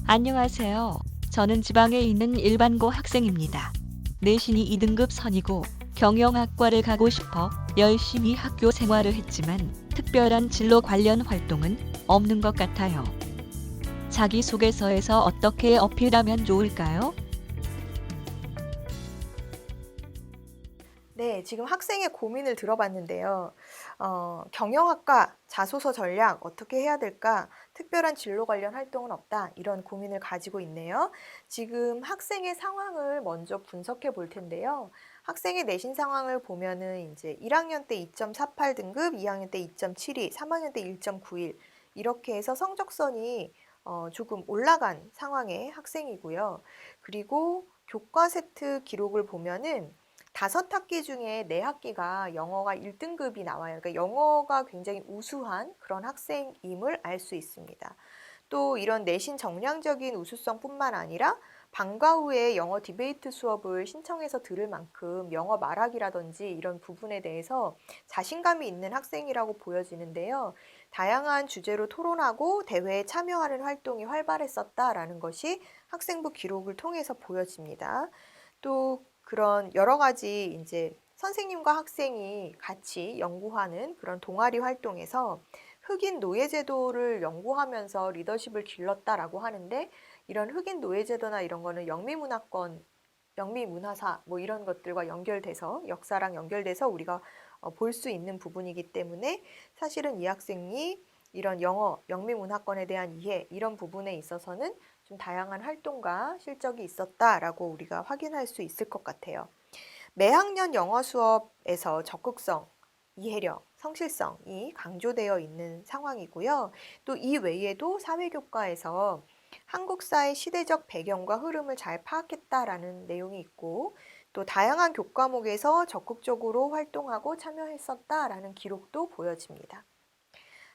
안녕하세요. 저는 지방에 있는 일반고 학생입니다. 내신이 2등급 선이고 경영학과를 가고 싶어 열심히 학교 생활을 했지만 특별한 진로 관련 활동은 없는 것 같아요. 자기소개서에서 어떻게 어필하면 좋을까요? 네, 지금 학생의 고민을 들어봤는데요. 경영학과 자소서 전략 어떻게 해야 될까? 특별한 진로 관련 활동은 없다. 이런 고민을 가지고 있네요. 지금 학생의 상황을 먼저 분석해 볼 텐데요. 학생의 내신 상황을 보면은 이제 1학년 때 2.48 등급, 2학년 때 2.72, 3학년 때 1.91 이렇게 해서 성적선이 조금 올라간 상황의 학생이고요. 그리고 교과 세트 기록을 보면은 5학기 중에 4학기가 영어가 1등급이 나와요. 그러니까 영어가 굉장히 우수한 그런 학생임을 알 수 있습니다. 또 이런 내신 정량적인 우수성뿐만 아니라 방과 후에 영어 디베이트 수업을 신청해서 들을 만큼 영어 말하기라든지 이런 부분에 대해서 자신감이 있는 학생이라고 보여지는데요. 다양한 주제로 토론하고 대회에 참여하는 활동이 활발했었다라는 것이 학생부 기록을 통해서 보여집니다. 또 그런 여러 가지 이제 선생님과 학생이 같이 연구하는 그런 동아리 활동에서 흑인 노예 제도를 연구하면서 리더십을 길렀다라고 하는데, 이런 흑인 노예 제도나 이런 거는 영미문화권, 영미문화사 뭐 이런 것들과 연결돼서 역사랑 연결돼서 우리가 볼 수 있는 부분이기 때문에 사실은 이 학생이 이런 영어, 영미문화권에 대한 이해 이런 부분에 있어서는 좀 다양한 활동과 실적이 있었다라고 우리가 확인할 수 있을 것 같아요. 매학년 영어 수업에서 적극성, 이해력, 성실성이 강조되어 있는 상황이고요. 또 이 외에도 사회교과에서 한국사의 시대적 배경과 흐름을 잘 파악했다라는 내용이 있고, 또 다양한 교과목에서 적극적으로 활동하고 참여했었다라는 기록도 보여집니다.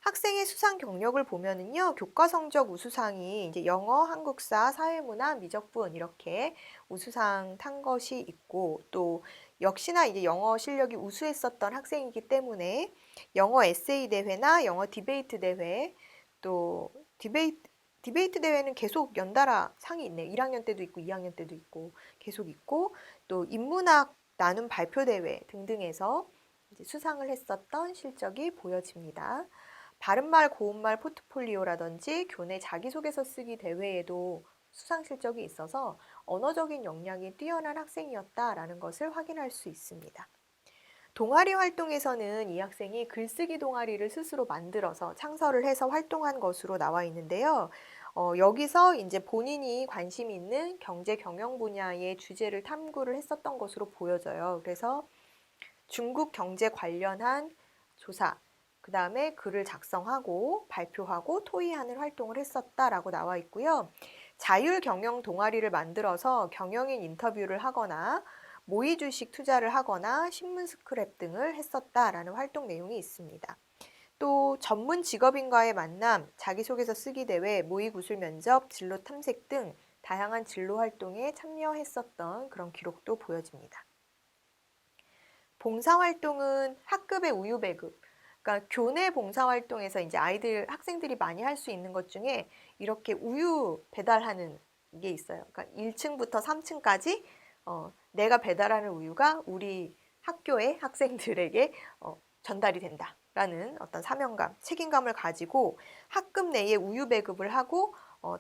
학생의 수상 경력을 보면은요, 교과 성적 우수상이 이제 영어, 한국사, 사회문화, 미적분 이렇게 우수상 탄 것이 있고, 또 역시나 이제 영어 실력이 우수했었던 학생이기 때문에 영어 에세이 대회나 영어 디베이트 대회, 또 디베이트 대회는 계속 연달아 상이 있네요. 1학년 때도 있고 2학년 때도 있고 계속 있고, 또 인문학 나눔 발표 대회 등등에서 이제 수상을 했었던 실적이 보여집니다. 바른말 고운말 포트폴리오라든지 교내 자기소개서 쓰기 대회에도 수상 실적이 있어서 언어적인 역량이 뛰어난 학생이었다라는 것을 확인할 수 있습니다. 동아리 활동에서는 이 학생이 글쓰기 동아리를 스스로 만들어서 창설을 해서 활동한 것으로 나와 있는데요. 여기서 이제 본인이 관심 있는 경제 경영 분야의 주제를 탐구를 했었던 것으로 보여져요. 그래서 중국 경제 관련한 조사, 그 다음에 글을 작성하고 발표하고 토의하는 활동을 했었다라고 나와 있고요. 자율 경영 동아리를 만들어서 경영인 인터뷰를 하거나 모의 주식 투자를 하거나 신문 스크랩 등을 했었다라는 활동 내용이 있습니다. 또 전문 직업인과의 만남, 자기소개서 쓰기 대회, 모의 구술 면접, 진로 탐색 등 다양한 진로 활동에 참여했었던 그런 기록도 보여집니다. 봉사활동은 학급의 우유 배급, 그러니까 교내 봉사활동에서 이제 학생들이 많이 할 수 있는 것 중에 이렇게 우유 배달하는 게 있어요. 그러니까 1층부터 3층까지 내가 배달하는 우유가 우리 학교의 학생들에게 전달이 된다라는 어떤 사명감, 책임감을 가지고 학급 내에 우유 배급을 하고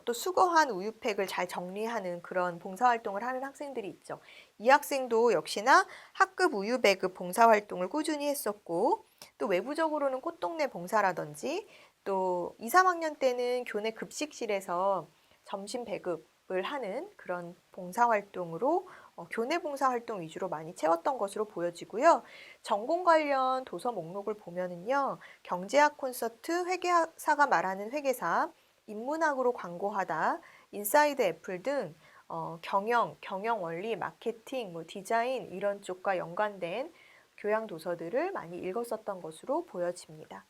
또 수거한 우유팩을 잘 정리하는 그런 봉사활동을 하는 학생들이 있죠. 이 학생도 역시나 학급 우유 배급 봉사활동을 꾸준히 했었고, 또 외부적으로는 꽃동네 봉사라든지, 또 2, 3학년 때는 교내 급식실에서 점심 배급을 하는 그런 봉사활동으로 교내 봉사활동 위주로 많이 채웠던 것으로 보여지고요. 전공 관련 도서 목록을 보면은요, 경제학 콘서트, 회계사가 말하는 회계사, 인문학으로 광고하다, 인사이드 애플 등 경영 원리, 마케팅, 뭐 디자인 이런 쪽과 연관된 교양 도서들을 많이 읽었었던 것으로 보여집니다.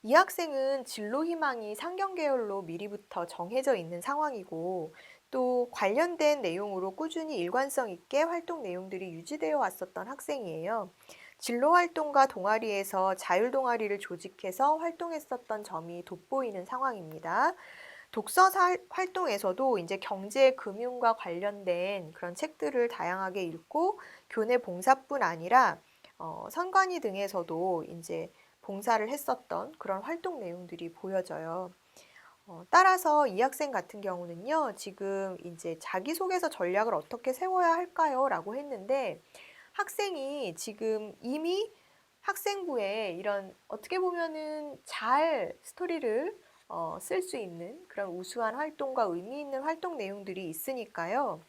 이 학생은 진로 희망이 상경 계열로 미리부터 정해져 있는 상황이고, 또 관련된 내용으로 꾸준히 일관성 있게 활동 내용들이 유지되어 왔었던 학생이에요. 진로 활동과 동아리에서 자율 동아리를 조직해서 활동했었던 점이 돋보이는 상황입니다. 독서 활동에서도 이제 경제, 금융과 관련된 그런 책들을 다양하게 읽고 교내 봉사뿐 아니라 선관위 등에서도 이제 봉사를 했었던 그런 활동 내용들이 보여져요. 따라서 이 학생 같은 경우는요, 지금 이제 자기소개서 전략을 어떻게 세워야 할까요? 라고 했는데, 학생이 지금 이미 학생부에 이런 어떻게 보면은 잘 스토리를 쓸 수 있는 그런 우수한 활동과 의미 있는 활동 내용들이 있으니까요.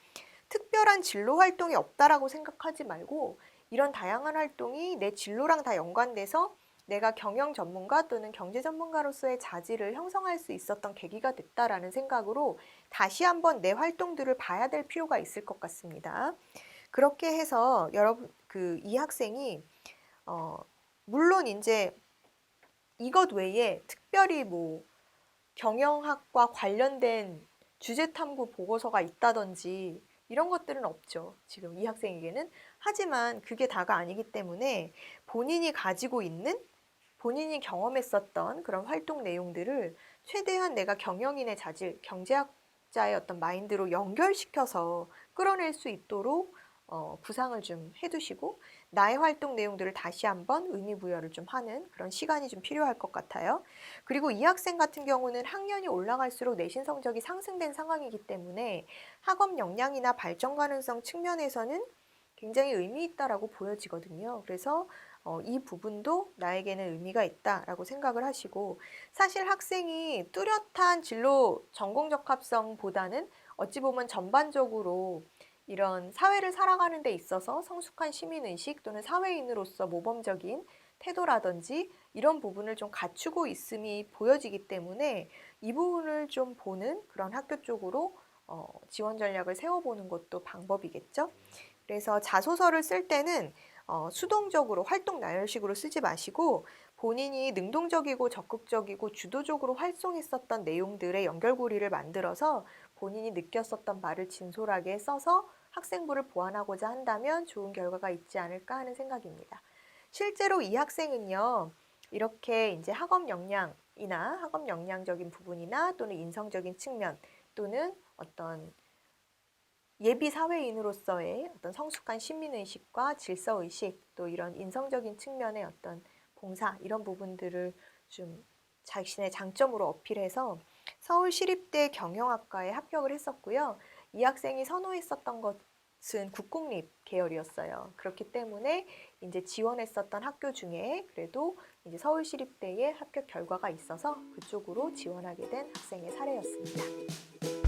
특별한 진로 활동이 없다라고 생각하지 말고 이런 다양한 활동이 내 진로랑 다 연관돼서 내가 경영 전문가 또는 경제 전문가로서의 자질을 형성할 수 있었던 계기가 됐다라는 생각으로 다시 한번 내 활동들을 봐야 될 필요가 있을 것 같습니다. 그렇게 해서 여러분 이 학생이 물론 이제 이것 외에 특별히 뭐 경영학과 관련된 주제 탐구 보고서가 있다든지 이런 것들은 없죠. 지금 이 학생에게는. 하지만 그게 다가 아니기 때문에 본인이 가지고 있는 본인이 경험했었던 그런 활동 내용들을 최대한 내가 경영인의 자질, 경제학자의 어떤 마인드로 연결시켜서 끌어낼 수 있도록 구상을 좀 해두시고 나의 활동 내용들을 다시 한번 의미 부여를 좀 하는 그런 시간이 좀 필요할 것 같아요. 그리고 이 학생 같은 경우는 학년이 올라갈수록 내신 성적이 상승된 상황이기 때문에 학업 역량이나 발전 가능성 측면에서는 굉장히 의미 있다라고 보여지거든요. 그래서 이 부분도 나에게는 의미가 있다라고 생각을 하시고, 사실 학생이 뚜렷한 진로 전공 적합성보다는 어찌 보면 전반적으로 이런 사회를 살아가는 데 있어서 성숙한 시민의식 또는 사회인으로서 모범적인 태도라든지 이런 부분을 좀 갖추고 있음이 보여지기 때문에 이 부분을 좀 보는 그런 학교 쪽으로 지원 전략을 세워보는 것도 방법이겠죠. 그래서 자소서를 쓸 때는 수동적으로 활동 나열식으로 쓰지 마시고 본인이 능동적이고 적극적이고 주도적으로 활동했었던 내용들의 연결고리를 만들어서 본인이 느꼈었던 말을 진솔하게 써서 학생부를 보완하고자 한다면 좋은 결과가 있지 않을까 하는 생각입니다. 실제로 이 학생은요, 이렇게 이제 학업 역량이나 학업 역량적인 부분이나 또는 인성적인 측면 또는 어떤 예비 사회인으로서의 어떤 성숙한 시민의식과 질서의식 또 이런 인성적인 측면의 어떤 봉사 이런 부분들을 좀 자신의 장점으로 어필해서 서울시립대 경영학과에 합격을 했었고요. 이 학생이 선호했었던 것은 국공립 계열이었어요. 그렇기 때문에 이제 지원했었던 학교 중에 그래도 이제 서울시립대에 합격 결과가 있어서 그쪽으로 지원하게 된 학생의 사례였습니다.